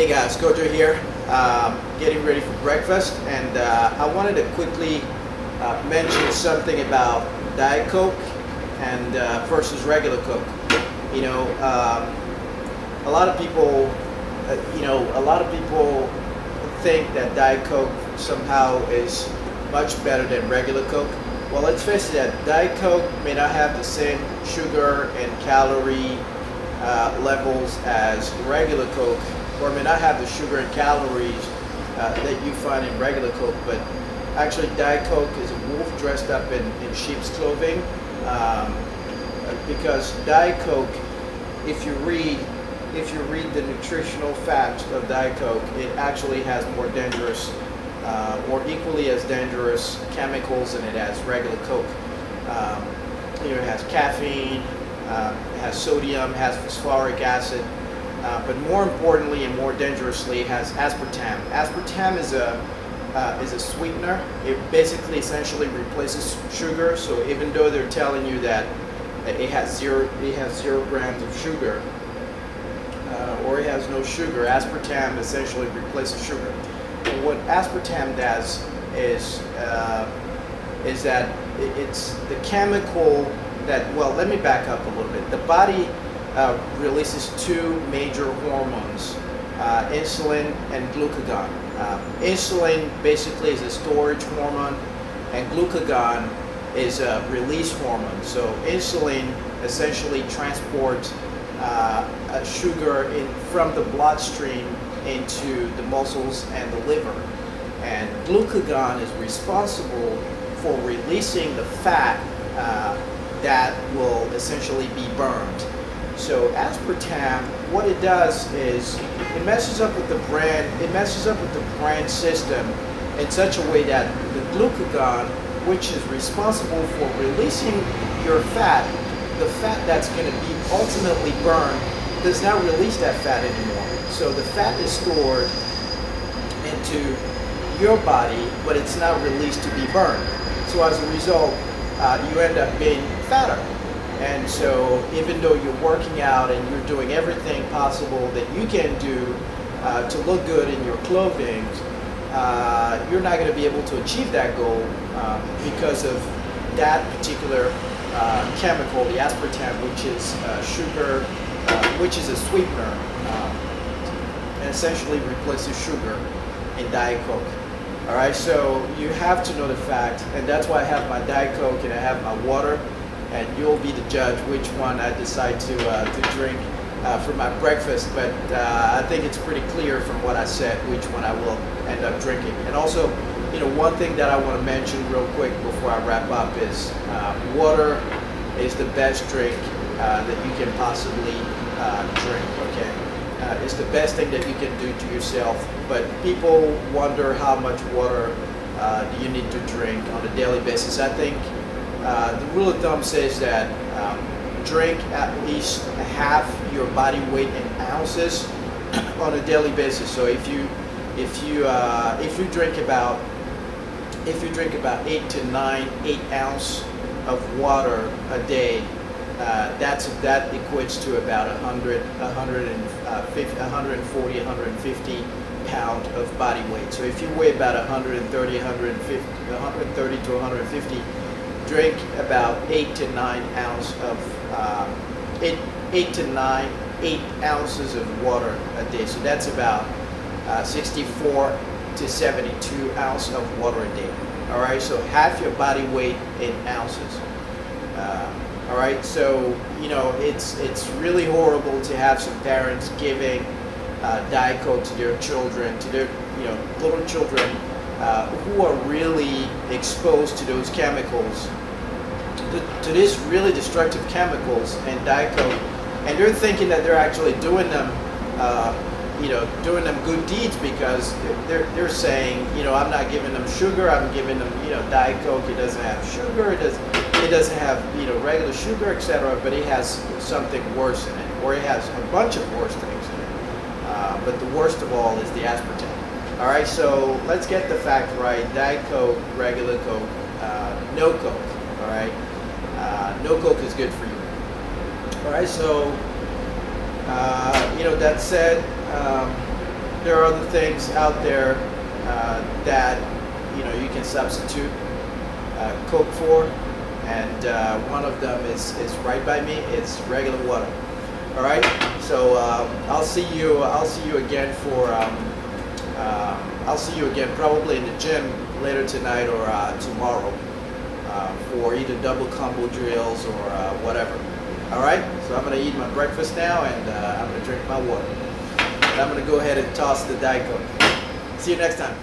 Hey guys, Kodjo here, getting ready for breakfast, and I wanted to quickly mention something about Diet Coke and versus regular Coke. You know, a lot of people, a lot of people think that Diet Coke somehow is much better than regular Coke. Well, let's face it, that Diet Coke may not have the same sugar and calorie levels as regular Coke, or may not have the sugar and calories that you find in regular Coke, but actually Diet Coke is a wolf dressed up in sheep's clothing, because Diet Coke, if you read the nutritional facts of Diet Coke, it actually has more dangerous, or equally as dangerous chemicals than it has regular Coke. It has caffeine, it has sodium, it has phosphoric acid, but more importantly and more dangerously, it has aspartame. Aspartame is a sweetener. It basically essentially replaces sugar. So even though they're telling you that it has 0 grams of sugar, or it has no sugar, aspartame essentially replaces sugar. And what aspartame does is that it's the chemical that, well, let me back up a little bit. The body releases two major hormones, insulin and glucagon. Insulin basically is a storage hormone, and glucagon is a release hormone. So insulin essentially transports sugar from the bloodstream into the muscles and the liver, and glucagon is responsible for releasing the fat that will essentially be burned. So aspartame, what it does is it messes up with the brain system in such a way that the glucagon, which is responsible for releasing your fat, the fat that's going to be ultimately burned, does not release that fat anymore. So the fat is stored into your body, but it's not released to be burned. So as a result, you end up being fatter. And so even though you're working out and you're doing everything possible that you can do to look good in your clothing, you're not going to be able to achieve that goal because of that particular chemical, the aspartame, which is sugar, which is a sweetener, and essentially replaces sugar in Diet Coke. All right, so you have to know the fact, and that's why I have my Diet Coke and I have my water, and you'll be the judge which one I decide to drink for my breakfast. But I think it's pretty clear from what I said which one I will end up drinking. And also, one thing that I want to mention real quick before I wrap up is water is the best drink that you can possibly drink. Okay, it's the best thing that you can do to yourself. But people wonder how much water do you need to drink on a daily basis. I think the rule of thumb says that drink at least half your body weight in ounces on a daily basis. So if you drink about 8 to 8 ounces of water a day, that equates to about 150 pound of body weight. So if you weigh about 130 to 150, drink about 8 to 9 ounces of 8 ounces of water a day. So that's about 64 to 72 ounces of water a day. All right, so half your body weight in ounces. All right, so it's really horrible to have some parents giving Diet Coke to their children, to their little children who are really exposed to those chemicals, to these really destructive chemicals in Diet Coke, and they're thinking that they're actually doing them good deeds, because they're saying, I'm not giving them sugar, I'm giving them Diet Coke. It doesn't have sugar, it doesn't have regular sugar, etc. But it has something worse in it, or it has a bunch of worse things in it. But the worst of all is the aspartame. All right, so let's get the fact right. Diet Coke, regular Coke, no Coke. All right, no Coke is good for you. All right, so that said, there are other things out there that you can substitute Coke for, and one of them is right by me. It's regular water. All right. So I'll see you again for I'll see you again probably in the gym later tonight or tomorrow for either double combo drills or whatever. All right. So I'm gonna eat my breakfast now, and I'm gonna drink my water. And I'm gonna go ahead and toss the Diet Coke. See you next time.